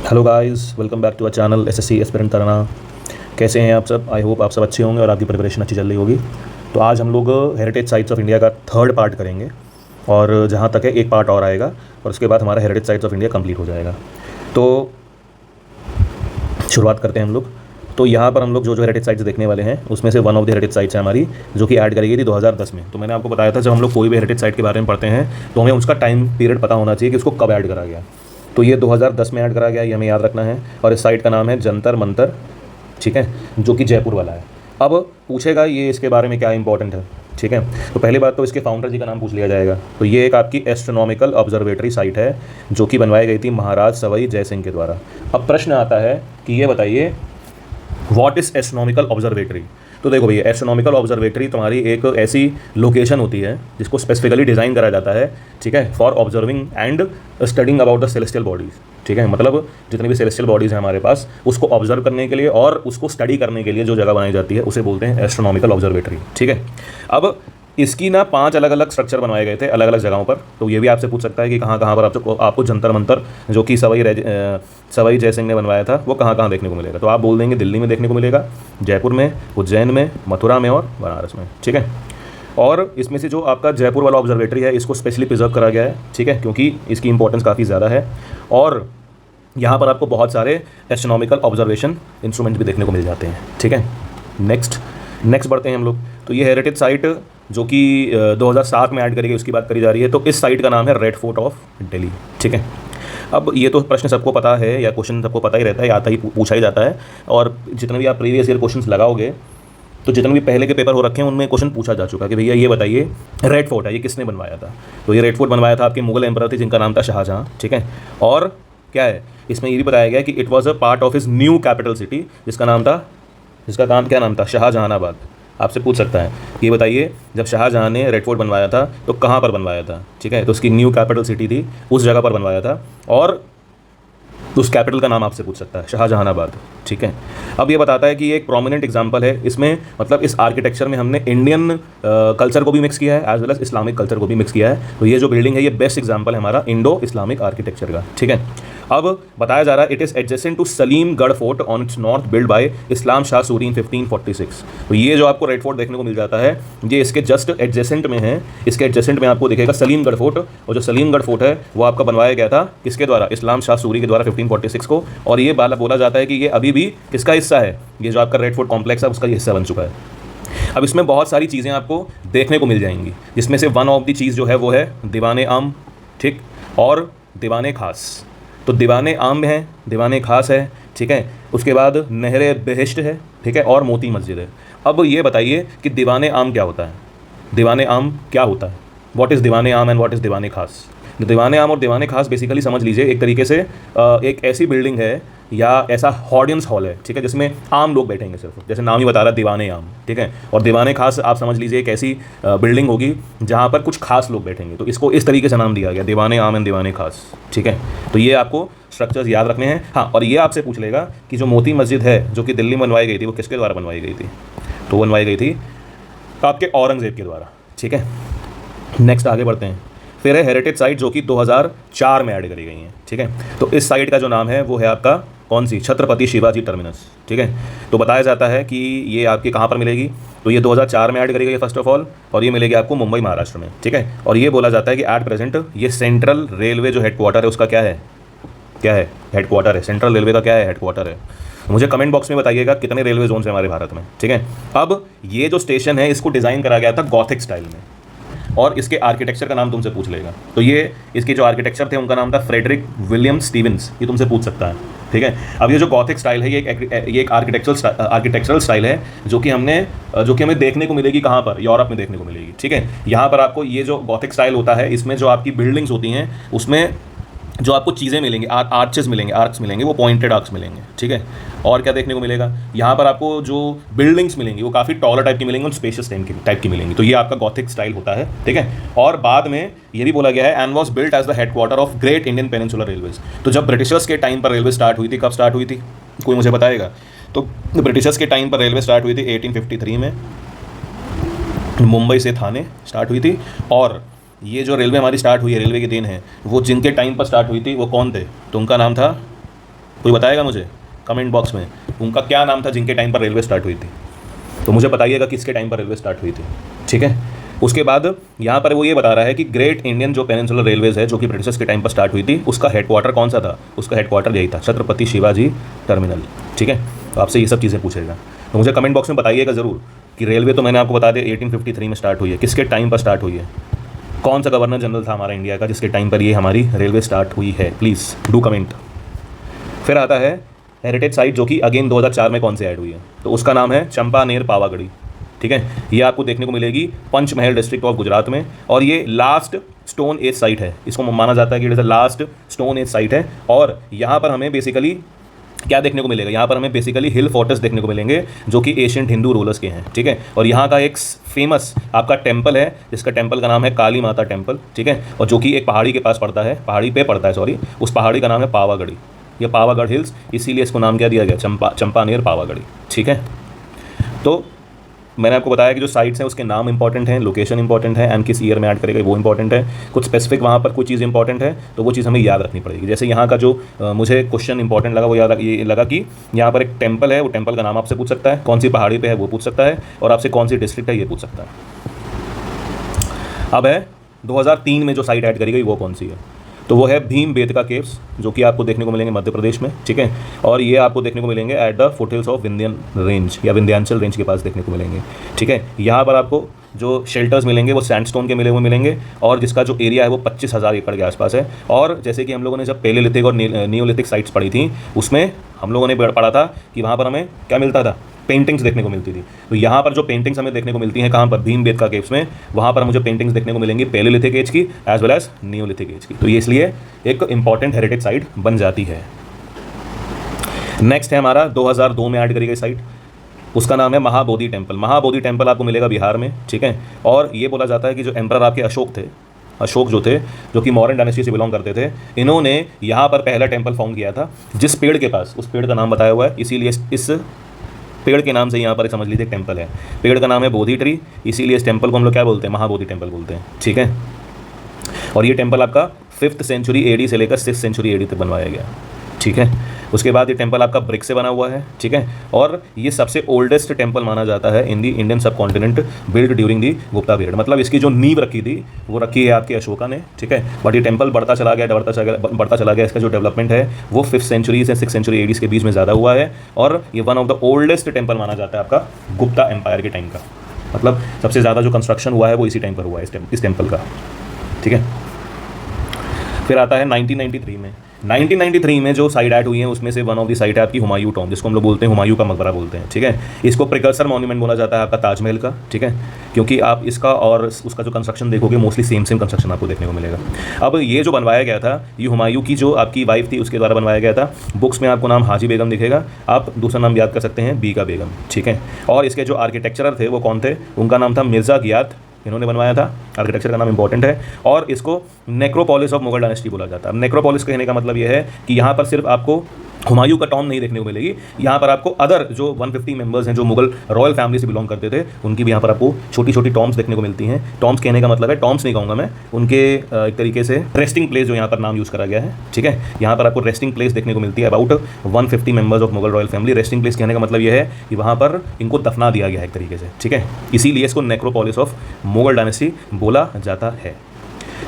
Hello guys, welcome back to our channel SSC aspirant Tarana. कैसे हैं आप सब? आई होप आप सब अच्छे होंगे और आपकी प्रिपरेशन अच्छी चल रही होगी। तो आज हम लोग हेरिटेज साइट्स ऑफ इंडिया का थर्ड पार्ट करेंगे और जहाँ तक है एक पार्ट और आएगा और उसके बाद हमारा heritage sites of India complete हो जाएगा। तो शुरुआत करते हैं हम लोग। तो यहाँ पर हम लोग जो हेरिटेज साइट्स देखने वाले हैं उसमें से one of the heritage sites है हमारी, जो कि ऐड करी गई थी 2010 में। तो मैंने आपको बताया था जब हम लोग कोई भी हेरिटेज साइट के बारे में पढ़ते हैं तो हमें उसका टाइम पीरियड पता होना चाहिए कि उसको कब ऐड करा गया। तो ये 2010 में ऐड करा गया, ये हमें याद रखना है। और इस साइट का नाम है जंतर मंतर, ठीक है, जो कि जयपुर वाला है। अब पूछेगा ये इसके बारे में क्या इंपॉर्टेंट है, ठीक है। तो पहली बात तो इसके फाउंडर जी का नाम पूछ लिया जाएगा। तो ये एक आपकी एस्ट्रोनॉमिकल ऑब्जर्वेटरी साइट है जो कि बनवाई गई थी महाराज सवाई जय सिंह के द्वारा। अब प्रश्न आता है कि ये बताइए व्हाट इज़ एस्ट्रोनॉमिकल ऑब्जर्वेटरी। तो देखो भैया, एस्ट्रोनॉमिकल ऑब्जर्वेटरी तुम्हारी एक ऐसी लोकेशन होती है जिसको स्पेसिफिकली डिज़ाइन करा जाता है, ठीक है, for observing and studying about the celestial bodies, ठीक है। मतलब जितनी भी सेलेस्टियल बॉडीज़ हैं हमारे पास, उसको ऑब्जर्व करने के लिए और उसको स्टडी करने के लिए जो जगह बनाई जाती है उसे बोलते हैं एस्ट्रोनॉमिकल ऑब्जर्वेटरी, ठीक है। अब इसकी ना 5 अलग अलग स्ट्रक्चर बनवाए गए थे अलग अलग जगहों पर। तो ये भी आपसे पूछ सकता है कि कहाँ कहाँ पर आपको जंतर मंतर जो कि सवाई जय सिंह ने बनवाया था वो कहाँ कहाँ देखने को मिलेगा। तो आप बोल देंगे दिल्ली में देखने को मिलेगा, जयपुर में, उज्जैन में, मथुरा में और बनारस में, ठीक है। और इसमें से जो आपका जयपुर वाला ऑब्जर्वेटरी है इसको स्पेशली प्रिजर्व करा गया है, ठीक है, क्योंकि इसकी इंपॉर्टेंस काफ़ी ज़्यादा है। और यहाँ पर आपको बहुत सारे एस्ट्रोनॉमिकल ऑब्जर्वेशन इंस्ट्रूमेंट भी देखने को मिल जाते हैं, ठीक है। नेक्स्ट बढ़ते हैं हम लोग। तो ये हेरिटेज साइट जो कि 2007 में ऐड करी गई उसकी बात करी जा रही है। तो इस साइट का नाम है रेड फोर्ट ऑफ दिल्ली, ठीक है। अब ये तो प्रश्न सबको पता है या क्वेश्चन सबको पता ही रहता है, आता ही पूछा ही जाता है। और जितने भी आप प्रीवियस ईयर क्वेश्चंस लगाओगे तो जितने भी पहले के पेपर हो रखे हैं उनमें क्वेश्चन पूछा जा चुका है कि भैया ये बताइए रेड फोर्ट है ये किसने बनवाया था। तो ये रेड फोर्ट बनवाया था आपके मुगल एम्परर थे जिनका नाम था शाहजहाँ, ठीक है। और क्या है इसमें ये भी बताया गया कि it was a part of his new capital city जिसका काम क्या नाम था, शाहजहानाबाद। आपसे पूछ सकता है ये बताइए जब शाहजहाँ ने रेड फोर्ट बनवाया था तो कहाँ पर बनवाया था, ठीक है। तो उसकी न्यू कैपिटल सिटी थी, उस जगह पर बनवाया था और उस कैपिटल का नाम आपसे पूछ सकता है, शाहजहानाबाद, ठीक है। अब ये बताता है कि ये एक प्रोमिनेंट एग्जांपल है इसमें, मतलब इस आर्किटेक्चर में हमने इंडियन कल्चर को भी मिक्स किया है as well as Islamic culture को भी मिक्स किया है। तो ये जो बिल्डिंग है ये बेस्ट एग्जांपल है हमारा इंडो इस्लामिक आर्किटेक्चर का, ठीक है। अब बताया जा रहा है it is adjacent to Salimgarh fort on its north build by Islam Shah Suri in 1546। तो ये जो आपको रेड फोर्ट देखने को मिल जाता है ये इसके जस्ट एडजेसेंट में है। इसके एडजेसेंट में आपको दिखेगा सलीमगढ़ फोर्ट, और जो सलीमगढ़ फोर्ट है वो आपका बनवाया गया था किसके द्वारा, इस्लाम शाह सूरी के द्वारा 1546 को। और ये बोला जाता है कि ये अभी भी किसका हिस्सा है, ये जो आपका रेड फोर्ट कॉम्प्लेक्स है उसका ये हिस्सा बन चुका है। अब इसमें बहुत सारी चीज़ें आपको देखने को मिल जाएंगी जिसमें से वन ऑफ द चीज़ जो है वो है दीवाने आम, ठीक, और दीवाने खास। तो दीवाने आम है, दीवाने खास है, ठीक है। उसके बाद नहरे बेहिश्त है, ठीक है, और मोती मस्जिद है। अब ये बताइए कि दीवाने आम क्या होता है, दीवाने आम क्या होता है, व्हाट इज़ दीवाने आम एंड व्हाट इज़ दीवाने खास। दीवाने आम और दीवाने खास बेसिकली समझ लीजिए एक तरीके से एक ऐसी बिल्डिंग है या ऐसा ऑडियंस हॉल है, ठीक है, जिसमें आम लोग बैठेंगे सिर्फ, जैसे नाम ही बता रहा है दीवाने आम, ठीक है। और दीवाने खास आप समझ लीजिए एक ऐसी बिल्डिंग होगी जहाँ पर कुछ खास लोग बैठेंगे। तो इसको इस तरीके से नाम दिया गया, दीवाने आम एंड दीवाने खास, ठीक है। तो ये आपको स्ट्रक्चर्स याद रखने हैं। हाँ, और ये आपसे पूछ लेगा कि जो मोती मस्जिद है जो कि दिल्ली में बनवाई गई थी वो किसके द्वारा बनवाई गई थी। तो बनवाई गई थी आपके औरंगजेब के द्वारा, ठीक है। नेक्स्ट आगे बढ़ते हैं। फिर है हेरिटेज साइट जो कि 2004 में ऐड करी गई हैं, ठीक है। तो इस साइट का जो नाम है वो है आपका कौन सी, छत्रपति शिवाजी टर्मिनस, ठीक है। तो बताया जाता है कि ये आपकी कहाँ पर मिलेगी, तो ये 2004 में ऐड करी गई है फर्स्ट ऑफ ऑल, और ये मिलेगी आपको मुंबई महाराष्ट्र में, ठीक है। और ये बोला जाता है कि एट प्रेजेंट ये सेंट्रल रेलवे जो हेडक्वार्टर है उसका क्या है हेडक्वार्टर है, सेंट्रल रेलवे का क्या है, हेडक्वार्टर है। मुझे कमेंट बॉक्स में बताइएगा कितने रेलवे जोन है हमारे भारत में, ठीक है। अब ये जो स्टेशन है इसको डिज़ाइन करा गया था गॉथिक स्टाइल में, और इसके आर्किटेक्चर का नाम तुमसे पूछ लेगा। तो ये इसके जो आर्किटेक्चर थे उनका नाम था फ्रेडरिक विलियम स्टीवेंस, ये तुमसे पूछ सकता है, ठीक है। अब ये जो गॉथिक स्टाइल है ये एक आर्किटेक्चरल स्टाइल है जो कि हमें देखने को मिलेगी कहाँ पर, यूरोप में देखने को मिलेगी, ठीक है। यहाँ पर आपको ये जो गॉथिक स्टाइल होता है इसमें जो आपकी बिल्डिंग्स होती हैं उसमें जो आपको चीज़ें मिलेंगी, आर्क्स मिलेंगे, वो पॉइंटेड आर्क्स मिलेंगे, ठीक है। और क्या देखने को मिलेगा यहाँ पर आपको जो बिल्डिंग्स मिलेंगी वो काफ़ी टॉलर टाइप की मिलेंगी और स्पेशियस टाइप की मिलेंगी। तो ये आपका गॉथिक स्टाइल होता है, ठीक है। और बाद में ये भी बोला गया है and was built as the headquarter of great Indian peninsular railways. तो जब ब्रिटिशर्स के टाइम पर रेलवे स्टार्ट हुई थी, कब स्टार्ट हुई थी कोई मुझे बताएगा। तो ब्रिटिशर्स के टाइम पर रेलवे स्टार्ट हुई थी 1853 में, मुंबई से थाने स्टार्ट हुई थी। और ये जो रेलवे हमारी स्टार्ट हुई है, रेलवे की देन है, वो जिनके टाइम पर स्टार्ट हुई थी वो कौन थे, तो उनका नाम था कोई बताएगा मुझे कमेंट बॉक्स में उनका क्या नाम था जिनके टाइम पर रेलवे स्टार्ट हुई थी? तो मुझे बताइएगा किसके टाइम पर रेलवे स्टार्ट हुई थी। ठीक है, उसके बाद यहाँ पर वो ये बता रहा है कि ग्रेट इंडियन जो पेनिनसुलर रेलवेज है जो कि ब्रिटिशर्स के टाइम पर स्टार्ट हुई थी, उसका हेडक्वार्टर कौन सा था? उसका हेडक्वार्टर यही था, छत्रपति शिवाजी टर्मिनल। ठीक है, तो आपसे ये सब चीज़ें पूछेगा, तो मुझे कमेंट बॉक्स में बताइएगा ज़रूर कि रेलवे तो मैंने आपको बता दिया 1853 में स्टार्ट हुई है, किसके टाइम पर स्टार्ट हुई है, कौन सा गवर्नर जनरल था हमारा इंडिया का जिसके टाइम पर ये हमारी रेलवे स्टार्ट हुई है, प्लीज़ डू कमेंट। फिर आता है हेरिटेज साइट जो कि अगेन 2004 में कौन से ऐड हुई है, तो उसका नाम है चंपानेर पावागढ़ी। ठीक है, ये आपको देखने को मिलेगी पंचमहल डिस्ट्रिक्ट ऑफ गुजरात में, और ये लास्ट स्टोन एज साइट है, इसको माना जाता है कि it is the last stone age site है। और यहाँ पर हमें बेसिकली क्या देखने को मिलेगा, यहाँ पर हमें बेसिकली हिल फोर्ट्स देखने को मिलेंगे जो कि एशियंट हिंदू रूलर्स के हैं। ठीक है, और यहाँ का एक फेमस आपका टेम्पल है जिसका टेम्पल का नाम है काली माता टेम्पल। ठीक है, और जो कि एक पहाड़ी के पास पड़ता है, पहाड़ी पे पड़ता है सॉरी, उस पहाड़ी का नाम है पावागढ़ी, ये पावागढ़ हिल्स, इसीलिए इसको नाम क्या दिया गया, चंपानेर पावागढ़ी। ठीक है, तो मैंने आपको बताया कि जो साइट्स हैं उसके नाम इंपॉर्टेंट हैं, लोकेशन इंपॉर्टेंट है, एंड किस ईयर में ऐड करेगा वो इंपॉर्टेंट है, कुछ स्पेसिफिक वहाँ पर कुछ चीज़ इंपॉर्टेंट है तो वो चीज़ हमें याद रखनी पड़ेगी। जैसे यहाँ का जो मुझे क्वेश्चन इंपॉर्टेंट लगा वो ये लगा कि यहाँ पर एक टेम्पल है, वो टेम्पल का नाम आपसे पूछ सकता है, कौन सी पहाड़ी पे है वो पूछ सकता है, और आपसे कौन सी डिस्ट्रिक्ट है ये पूछ सकता है। अब है 2003 में जो साइट ऐड करी गई वो कौन सी है, तो वो है भीमबेटका केव्स जो कि आपको देखने को मिलेंगे मध्य प्रदेश में। ठीक है, और ये आपको देखने को मिलेंगे at the foothills of Vindhyan range या विंध्यांचल रेंज के पास देखने को मिलेंगे। ठीक है, यहाँ पर आपको जो शेल्टर्स मिलेंगे वो सैंडस्टोन के मिले हुए मिलेंगे, और जिसका जो एरिया है वो 25,000 एकड़ के आसपास है। और जैसे कि हम लोगों ने जब पेलेलिथिक और नियोलिथिक साइट्स पढ़ी थी उसमें हम लोगों ने पढ़ा था कि वहाँ पर हमें क्या मिलता था, पेंटिंग्स देखने को मिलती थी। तो यहाँ पर जो पेंटिंग्स हमें देखने को मिलती हैं कहाँ पर, भीमबेटका केव्स में, वहाँ पर मुझे पेंटिंग्स देखने को मिलेंगी पेलेलिथिक एज की as well as neolithic age की, तो ये इसलिए एक इंपॉर्टेंट हेरिटेज साइट बन जाती है। नेक्स्ट है हमारा 2002 में ऐड करी गई साइट, उसका नाम है महाबोधि टेम्पल। महाबोधि टेम्पल आपको मिलेगा बिहार में। ठीक है, और ये बोला जाता है कि जो एम्परर आपके अशोक थे, अशोक जो थे जो कि मौर्यन डायनेस्टी से बिलोंग करते थे, इन्होंने यहाँ पर पहला टेम्पल फॉर्म किया था जिस पेड़ के पास, उस पेड़ का नाम बताया हुआ है, इसीलिए इस पेड़ के नाम से यहाँ पर समझ लीजिए टेम्पल है, पेड़ का नाम है बोधि ट्री, इसीलिए इस टेम्पल को हम लोग क्या बोलते हैं, महाबोधि टेम्पल बोलते हैं। ठीक है, और ये टेम्पल आपका 5th सेंचुरी एडी से लेकर 6th सेंचुरी एडी तक बनवाया गया। ठीक है, उसके बाद ये टेम्पल आपका ब्रिक से बना हुआ है। ठीक है, और ये सबसे ओल्डेस्ट टेम्पल माना जाता है इन दी इंडियन सब continent build during the Gupta period, मतलब इसकी जो नींव रखी थी वो रखी है आपके अशोका ने। ठीक है, बट ये टेम्पल बढ़ता चला गया, इसका जो डेवलपमेंट है वो 5th सेंचुरी से 6th सेंचुरी एडीज के बीच में ज़्यादा हुआ है, और ये one of the oldest temple माना जाता है आपका गुप्ता एम्पायर के टाइम का, मतलब सबसे ज़्यादा जो कंस्ट्रक्शन हुआ है वो इसी टाइम पर हुआ है इस टेम्पल का। ठीक है, फिर आता है 1993 में जो साइट ऐड हुई है उसमें से वन ऑफ द साइट है आपकी हुमायूं टॉम्ब, जिसको हम लोग बोलते हैं हुमायूं का मकबरा बोलते हैं। ठीक है, इसको प्रिकर्सर मॉन्यूमेंट बोला जाता है आपका ताजमहल का। ठीक है, क्योंकि आप इसका और उसका जो कंस्ट्रक्शन देखोगे मोस्टली सेम कंस्ट्रक्शन आपको देखने को मिलेगा। अब ये जो बनवाया गया था ये हुमायूं की जो आपकी वाइफ थी उसके द्वारा बनवाया गया था। बुक्स में आपको नाम हाजी बेगम दिखेगा, आप दूसरा नाम याद कर सकते हैं बीगा बेगम। ठीक है, और इसके जो आर्किटेक्चरर थे वो कौन थे, उनका नाम था मिर्ज़ा गियाथ, इन्होंने बनवाया था। आर्किटेक्चर का नाम इंपॉर्टेंट है, और इसको नेक्रोपोलिस ऑफ मुगल डायनेस्टी बोला जाता है। नेक्रोपोलिस कहने का मतलब ये है कि यहाँ पर सिर्फ आपको हुमायूं का टॉम नहीं देखने को मिलेगी, यहाँ पर आपको अदर जो 150 मेंबर्स हैं जो मुगल रॉयल फैमिली से बिलोंग करते थे उनकी भी यहाँ पर आपको छोटी छोटी टॉम्स देखने को मिलती हैं। टॉम्स कहने का मतलब है, टॉम्स नहीं कहूँगा मैं, उनके एक तरीके से रेस्टिंग प्लेस जो यहाँ पर नाम यूज़ करा गया है। ठीक है, यहाँ पर आपको रेस्टिंग प्लेस देखने को मिलती है about 150 members of Mughal royal family. Resting place कहने का मतलब ये है कि वहाँ पर इनको दफना दिया गया है एक तरीके से। ठीक है, इसीलिए इसको नेक्रोपोलिस ऑफ मुगल डायनेस्टी बोला जाता है।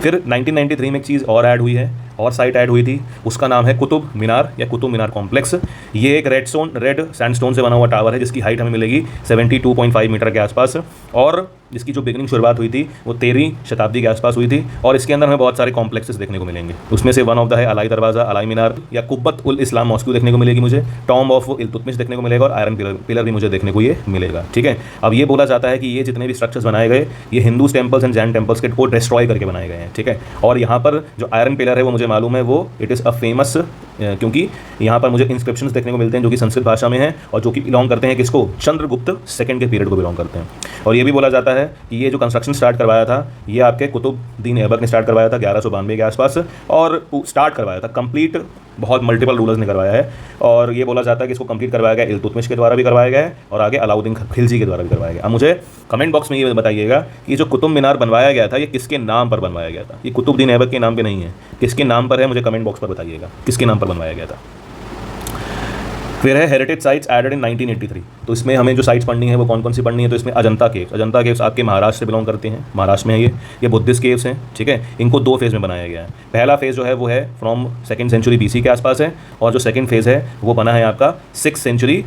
फिर 1993 में एक चीज़ और ऐड हुई है, और साइट ऐड हुई थी, उसका नाम है कुतुब मीनार या कुतुब मीनार कॉम्प्लेक्स। ये एक रेड सैंडस्टोन से बना हुआ टावर है जिसकी हाइट हमें मिलेगी 72.5 मीटर के आसपास, और जिसकी जो बिगनिंग शुरुआत हुई थी वो 13वीं शताब्दी के आसपास हुई थी, और इसके अंदर हमें बहुत सारे कॉम्प्लेक्सेस देखने को मिलेंगे। उसमें से वन ऑफ द है अलाई दरवाज़ा, अलाई मीनार या कुब्बत उल इस्लाम मॉस्क्यू देखने को मिलेगी मुझे, टॉम्ब ऑफ इल्तुतमिश देखने को मिलेगा, और आयरन पिलर भी मुझे देखने को ये मिलेगा। ठीक है, अब ये बोला जाता है कि ये जितने भी स्ट्रक्चर्स बनाए गए ये Hindu temples and Jain temples के को डिस्ट्रॉय करके बनाए गए हैं। ठीक है, और यहाँ पर जो आयरन पिलर है वो मुझे मालूम है वो इट इज़ अ फेमस, क्योंकि यहाँ पर मुझे इंस्क्रिप्शंस देखने को मिलते हैं जो कि संस्कृत भाषा में हैं और जो कि बिलोंग करते हैं किसको, चंद्रगुप्त सेकंड के पीरियड को बिलोंग करते हैं। और ये भी बोला जाता है कि ये जो कंस्ट्रक्शन स्टार्ट करवाया था ये आपके कुतुबुद्दीन ऐबक ने स्टार्ट करवाया था 1192 के आसपास, और स्टार्ट करवाया था कंप्लीट, बहुत मल्टीपल रूलर्स ने करवाया है, और ये बोला जाता है कि इसको कंप्लीट करवाया गया इल्तुतमिश के द्वारा भी करवाया गया है और आगे अलाउद्दीन खिलजी के द्वारा भी करवाया गया। अब मुझे कमेंट बॉक्स में ये बताइएगा कि जो कुतुब मीनार बनवाया गया था ये किसके नाम पर बनवाया गया था, ये कुतुबुद्दीन ऐबक के नाम पे नहीं है, किसके नाम पर है, मुझे कमेंट बॉक्स पर बताइएगा किसके नाम पर बनवाया गया था। फिर है हेरिटेज साइट्स एडेड इन 1983। तो इसमें हमें जो साइट्स पढ़नी है वो कौन कौन सी पढ़नी है, तो इसमें अजंता केव्स आपके महाराष्ट्र से बिलोंग करते हैं, महाराष्ट्र में है ये बुद्धिस्ट केव्स हैं, ठीक है। इनको 2 फेज़ में बनाया गया है। पहला फेज़ जो है वो है फ्रॉम 2nd सेंचुरी BC के आसपास है, और जो सेकंड फेज़ है वो बना है आपका 6th सेंचुरी,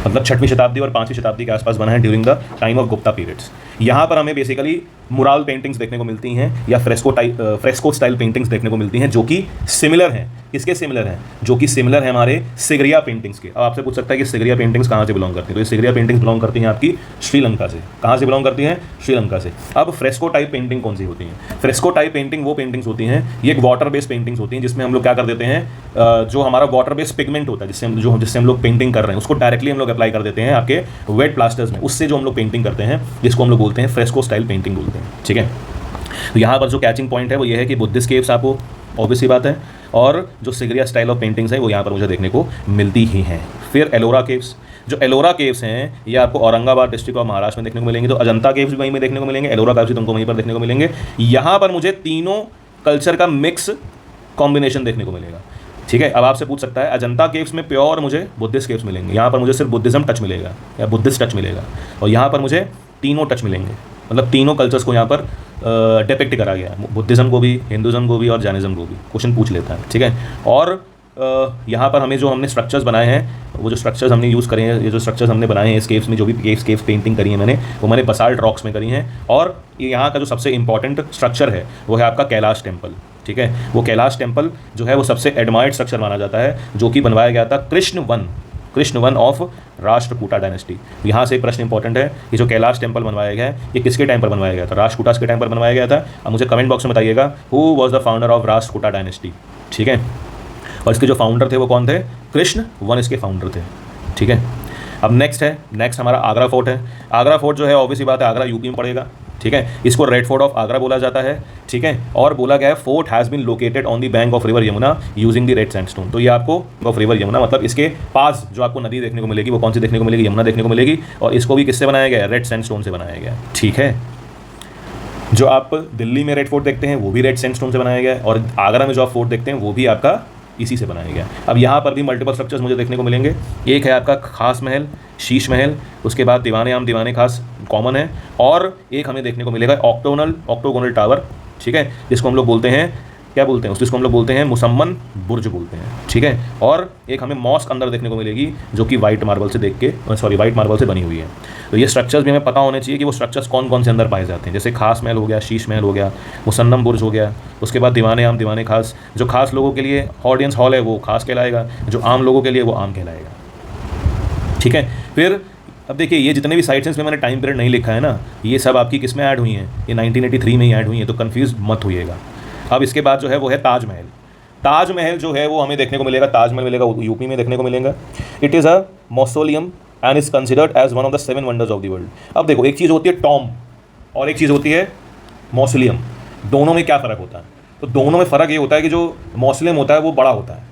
मतलब 6वीं शताब्दी और 5वीं शताब्दी के आसपास बना है during the time of Gupta periods. यहाँ पर हमें बेसिकली मुराल पेंटिंग्स देखने को मिलती हैं या फ्रेस्को स्टाइल पेंटिंग्स देखने को मिलती हैं, जो कि सिमिलर हैं। किसके सिमिलर हैं? जो कि सिमिलर है हमारे सिगरिया पेंटिंग्स के। अब आपसे पूछ सकता है कि सिगरिया पेंटिंग्स कहाँ से बिलोंग करती हैं, तो ये सिगरिया पेंटिंग्स बिलोंग करती हैं आपकी श्रीलंका से। कहाँ से बिलोंग करती हैं? श्रीलंका से। अब फ्रेस्को टाइप पेंटिंग कौन सी होती हैं? फ्रेस्को टाइप पेंटिंग वो पेंटिंग्स होती हैं, ये एक वाटर बेस्ड पेंटिंग्स होती हैं, जिसमें हम लोग क्या कर देते हैं, जो हमारा वाटर बेस्ड पिगमेंट होता है जिससे हम लोग पेंटिंग कर रहे हैं, उसको डायरेक्टली हम लोग अप्लाई कर देते हैं आपके वेट प्लास्टर्स में, उससे जो हम लोग पेंटिंग करते हैं, जिसको हम लोग बोलते हैं फ्रेस्को स्टाइल पेंटिंग बोलते हैं, ठीक है। तो यहाँ पर जो कैचिंग पॉइंट है वो ये है कि बुद्धिस्ट केव्स आपको ऑब्वियस सी बात है, और जो सिगरिया स्टाइल ऑफ पेंटिंग्स है वो यहाँ पर मुझे देखने को मिलती ही हैं। फिर एलोरा केव्स, जो एलोरा केव्स हैं ये आपको औरंगाबाद डिस्ट्रिक्ट ऑफ महाराष्ट्र में देखने को मिलेंगे। तो अजंता केव्स भी वहीं में देखने को मिलेंगे, एलोरा केव्स भी तुमको वहीं पर देखने को मिलेंगे। यहाँ पर मुझे तीनों कल्चर का मिक्स कॉम्बिनेशन देखने को मिलेगा, ठीक है। अब आपसे पूछ सकता है अजंता केव्स में प्योर मुझे बुद्धिस्ट केव्स मिलेंगे, यहाँ पर मुझे सिर्फ बुद्धिज्म टच मिलेगा या बुद्धिस्ट टच मिलेगा, और यहाँ पर मुझे तीनों टच मिलेंगे, मतलब तीनों कल्चर्स को यहाँ पर डिपिक्ट करा गया है, बुद्धिज्म को भी, हिंदुज़म को भी और जैनिज्म को भी। क्वेश्चन पूछ लेता है, ठीक है। और यहाँ पर हमें जो हमने स्ट्रक्चर्स बनाए हैं, वो जो स्ट्रक्चर्स हमने यूज़ करे हैं, ये जो स्ट्रक्चर्स हमने बनाए हैं इस केव्स में, जो भी केव्स पेंटिंग करी है मैंने बसाल्ट रॉक्स में करी हैं। और ये यहाँ का जो सबसे इंपॉर्टेंट स्ट्रक्चर है वो है आपका कैलाश टेम्पल, ठीक है। वो कैलाश टेम्पल जो है वो सबसे एडमायर्ड स्ट्रक्चर माना जाता है, जो कि बनवाया गया था Krishna one of Rashtrakuta dynasty. यहाँ से एक प्रश्न इंपॉर्टेंट है, ये जो कैलाश टेम्पल बनवाया गया है ये किसके टाइम पर बनवाया गया था? राष्ट्रकूटास के टाइम पर बनवाया गया था। अब मुझे कमेंट बॉक्स में बताइएगा who was the founder of Rashtrakuta dynasty, ठीक है। और इसके जो फाउंडर थे वो कौन थे? कृष्ण वन इसके फाउंडर थे, ठीक है। अब नेक्स्ट हमारा आगरा फोर्ट है। आगरा फोर्ट जो है ऑब्वियसली बात है आगरा यूपी में पड़ेगा, ठीक है। इसको रेड फोर्ट ऑफ आगरा बोला जाता है, ठीक है। और बोला गया है fort has been located on the bank of river Yamuna using the red sandstone. तो ये आपको ऑफ रिवर यमुना मतलब इसके पास जो आपको नदी देखने को मिलेगी वो कौन सी देखने को मिलेगी? यमुना देखने को मिलेगी। और इसको भी किससे बनाया गया है? रेड सैंडस्टोन से बनाया गया, ठीक है। जो आप दिल्ली में रेड फोर्ट देखते हैं वो भी रेड सैंडस्टोन से बनाया गया है, और आगरा में जो आप फोर्ट देखते हैं वो भी आपका इसी से बनाया गया। अब यहाँ पर भी मल्टीपल स्ट्रक्चर्स मुझे देखने को मिलेंगे। एक है आपका खास महल, शीश महल, उसके बाद दीवाने खास कॉमन है, और एक हमें देखने को मिलेगा ऑक्टोगोनल टावर, ठीक है, जिसको हम लोग बोलते हैं, क्या बोलते हैं जिसको हम लोग बोलते हैं मुसम्मन बुर्ज बोलते हैं, ठीक है। और एक हमें मॉस्क अंदर देखने को मिलेगी जो कि वाइट मार्बल से बनी हुई है। तो ये स्ट्रक्चर्स भी हमें पता होने चाहिए कि वो स्ट्रक्चर्स कौन कौन से अंदर पाए जाते हैं, जैसे खास महल हो गया, शीश महल हो गया, मुसन्नम बुर्ज हो गया, उसके बाद दीवाने खास। जो खास लोगों के लिए ऑडियंस हॉल है वो खास कहलाएगा, जो आम लोगों के लिए वो आम कहलाएगा, ठीक है। फिर अब देखिए ये जितने भी साइट्स हैं इसमें मैंने टाइम पीरियड नहीं लिखा है ना, ये सब आपकी किस में ऐड हुई हैं? ये 1983 में ही ऐड हुई हैं, तो कन्फ्यूज़ मत होइएगा। अब इसके बाद जो है वो है ताजमहल जो है वो हमें देखने को मिलेगा, ताजमहल मिलेगा यूपी में देखने को मिलेगा। It is a mausoleum and is considered as one of the 7 wonders of the world. अब देखो एक चीज़ होती है टॉम और एक चीज़ होती है मौसोलियम, दोनों में क्या फ़र्क होता है? तो दोनों में फ़र्क ये होता है कि जो मौसोलियम होता है वो बड़ा होता है,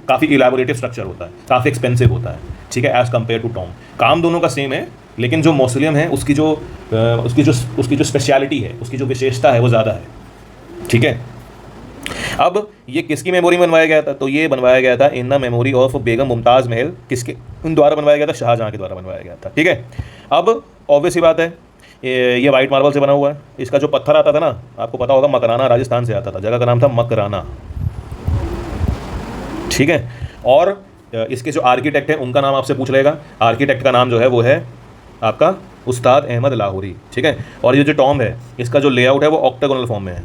काफ़ी इलेबोरेटिव स्ट्रक्चर होता है, काफ़ी एक्सपेंसिव होता है, ठीक है, एज़ कम्पेयर टू टॉम। काम दोनों का सेम है, लेकिन जो मौसोलियम है उसकी जो स्पेशलिटी है, उसकी जो विशेषता है वो ज़्यादा है, ठीक है। अब ये किसकी मेमोरी में बनवाया गया था? तो ये बनवाया गया था इन द मेमोरी ऑफ बेगम मुमताज़ महल। किसके द्वारा बनवाया गया था? शाहजहाँ के द्वारा बनवाया गया था, ठीक है। अब ऑब्वियस ही बात है ये वाइट मार्बल से बना हुआ है। इसका जो पत्थर आता था ना, आपको पता होगा, मकराना राजस्थान से आता था, जगह का नाम था मकराना, ठीक है। और इसके जो आर्किटेक्ट हैं उनका नाम आपसे पूछ लेगा, आर्किटेक्ट का नाम जो है वो है आपका उस्ताद अहमद लाहौरी, ठीक है। और ये जो टॉम्ब है इसका जो लेआउट है वो ऑक्टागोनल फॉर्म में है।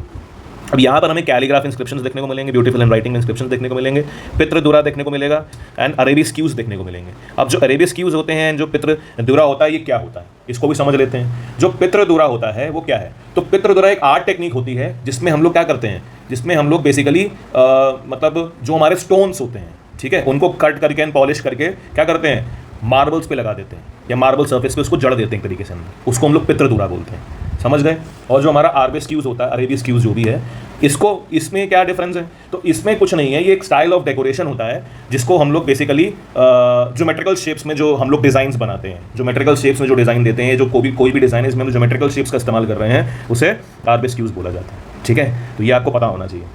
अब यहाँ पर हमें कैलीग्राफ इंस्क्रिप्शंस देखने को मिलेंगे, ब्यूटीफुल हैंड राइटिंग इंस्क्रिप्शंस देखने को मिलेंगे, पितृदुरा देखने को मिलेगा, एंड अरेबिस्क्यूज देखने को मिलेंगे। अब जो अरेबिस्क्यूज होते हैं, जो पितृदुरा होता है, ये क्या होता है इसको भी समझ लेते हैं। जो पितृदुरा होता है वो क्या है? तो पितृदुरा एक आर्ट टेक्निक होती है जिसमें हम लोग क्या करते हैं, जिसमें हम लोग बेसिकली मतलब जो हमारे स्टोन्स होते हैं, ठीक है, उनको कट करके एंड पॉलिश करके क्या करते हैं, मार्बल्स पे लगा देते हैं या मार्बल सर्फेस पे उसको जड़ देते हैं एक तरीके से अंदर, उसको हम लोग पितृदुरा बोलते हैं, समझ गए। और जो हमारा आर्बिस्क्यूज होता है, अरेबिस्क्यूज जो भी है, इसमें क्या डिफरेंस है? तो इसमें कुछ नहीं है, ये एक स्टाइल ऑफ डेकोरेशन होता है जिसको हम लोग बेसिकली ज्योमेट्रिकल शेप्स में जो हम लोग डिज़ाइंस बनाते हैं, ज्योमेट्रिकल शेप्स में जो डिज़ाइन देते हैं, जो कोई भी डिज़ाइन है इसमें हम ज्योमेट्रिकल शेप्स का इस्तेमाल कर रहे हैं, उसे आर्बिस्क्यूज बोला जाता है, ठीक है। तो ये आपको पता होना चाहिए।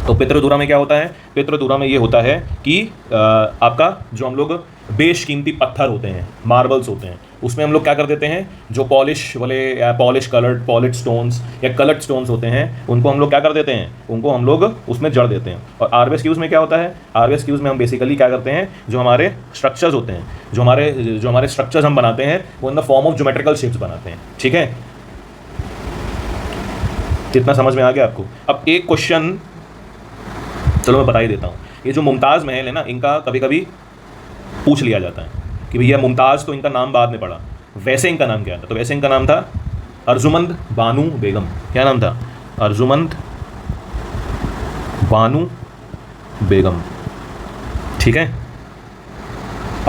तो पितृधुरा में क्या होता है? पितृधुरा में ये होता है कि आपका जो हम लोग बेशकीमती पत्थर होते हैं, मार्बल्स होते हैं, उसमें हम लोग क्या कर देते हैं, जो पॉलिश वाले या पॉलिश स्टोन्स या कलर्ड स्टोन्स होते हैं, उनको हम लोग क्या कर देते हैं, उनको हम लोग उसमें जड़ देते हैं। और आरबीएस क्यूज में क्या होता है? आरबीएस क्यूज में हम बेसिकली क्या करते हैं, जो हमारे स्ट्रक्चर्स होते हैं, जो हमारे स्ट्रक्चर्स हम बनाते हैं, वो in the form of geometrical shapes बनाते हैं। ठीक है, कितना समझ में आ गया आपको? अब एक क्वेश्चन चलो मैं बता ही देता हूँ। ये जो मुमताज़ महल है ना, इनका कभी कभी पूछ लिया जाता है कि भैया मुमताज़ तो इनका नाम बाद में पड़ा, वैसे इनका नाम क्या था? तो वैसे इनका नाम था अर्जुमंद बानू बेगम। क्या नाम था? अर्जुमंद बानू बेगम। ठीक है,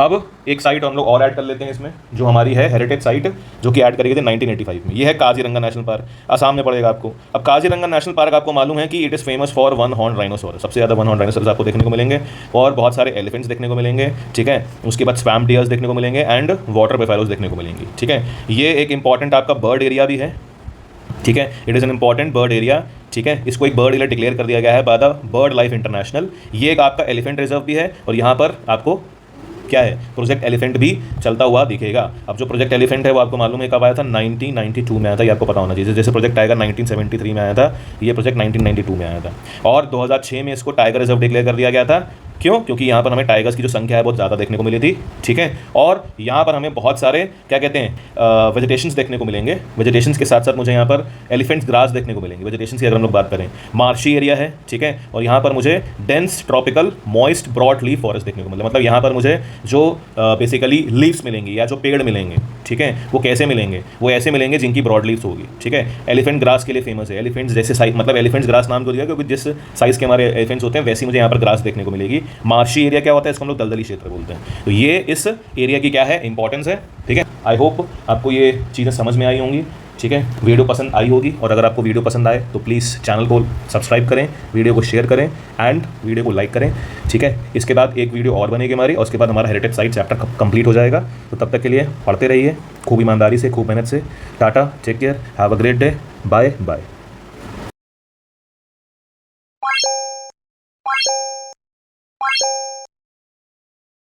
अब एक साइट हम लोग और ऐड कर लेते हैं इसमें, जो हमारी है हेरिटेज साइट, जो कि ऐड करी गई थी 1985 में। ये है काजीरंगा नेशनल पार्क, आसाम में पड़ेगा आपको। अब काजीरंगा नेशनल पार्क आपको मालूम है कि it is famous for one horn rhinoceros. सबसे ज़्यादा वन हॉर्न राइनोसोरस आपको देखने को मिलेंगे, और बहुत सारे एलिफेंट्स देखने को मिलेंगे। ठीक है, उसके बाद स्वैम्प डियर्स देखने को मिलेंगे एंड वाटर बफेलोज देखने को मिलेंगी। ठीक है, ये एक इंपॉर्टेंट आपका बर्ड एरिया भी है। ठीक है, it is an important bird area. ठीक है, इसको एक बर्ड एरिया डिक्लेयर कर दिया गया है by the bird life international. ये एक आपका एलिफेंट रिजर्व भी है, और यहाँ पर आपको क्या है, प्रोजेक्ट एलिफेंट भी चलता हुआ दिखेगा। अब जो प्रोजेक्ट एलिफेंट है वो आपको मालूम है कब आया था? 1992 में आया था, ये आपको पता होना चाहिए। जैसे प्रोजेक्ट टाइगर 1973 में आया था, ये प्रोजेक्ट 1992 में आया था। और 2006 में इसको टाइगर रिजर्व डिक्लेयर कर दिया गया था। क्यों? क्योंकि यहाँ पर हमें टाइगर्स की जो संख्या है बहुत ज़्यादा देखने को मिली थी। ठीक है, और यहाँ पर हमें बहुत सारे क्या कहते हैं, वेजिटेशंस देखने को मिलेंगे। वेजिटेशंस के साथ साथ मुझे यहाँ पर एलिफेंट्स ग्रास देखने को मिलेंगे। वेजिटेशंस की अगर हम लोग बात करें, मार्शी एरिया है। ठीक है, और यहाँ पर मुझे dense tropical moist broad leaf forest देखने को मिलेगा। मतलब यहाँ पर मुझे जो बेसिकली लीव्स मिलेंगी या जो पेड़ मिलेंगे, ठीक है, वो कैसे मिलेंगे? वो ऐसे मिलेंगे जिनकी ब्रॉड लीव्स होगी। ठीक है, एलिफेंट ग्रास के लिए फेमस है। एलिफेंट्स जैसे साइज, मतलब एलिफेंट्स ग्रास नाम क्यों दिया? क्योंकि जिस साइज़ के हमारे एलिफेंट्स होते हैं वैसी मुझे यहाँ पर ग्रास देखने को मिलेगी। मार्शी एरिया क्या होता है? इसको हम लोग दलदली क्षेत्र बोलते हैं। तो ये इस एरिया की क्या है, इंपॉर्टेंस है। ठीक है, आई होप आपको ये चीज़ें समझ में आई होंगी। ठीक है, वीडियो पसंद आई होगी, और अगर आपको वीडियो पसंद आए तो प्लीज़ चैनल को सब्सक्राइब करें, वीडियो को शेयर करें एंड वीडियो को लाइक करें। ठीक है, इसके बाद एक वीडियो और बनेगी हमारी, और उसके बाद हमारा हेरिटेज साइट चैप्टर कंप्लीट हो जाएगा। तो तब तक के लिए पढ़ते रहिए, खूब ईमानदारी से, खूब मेहनत से। Tata, take care, have a great day, bye bye.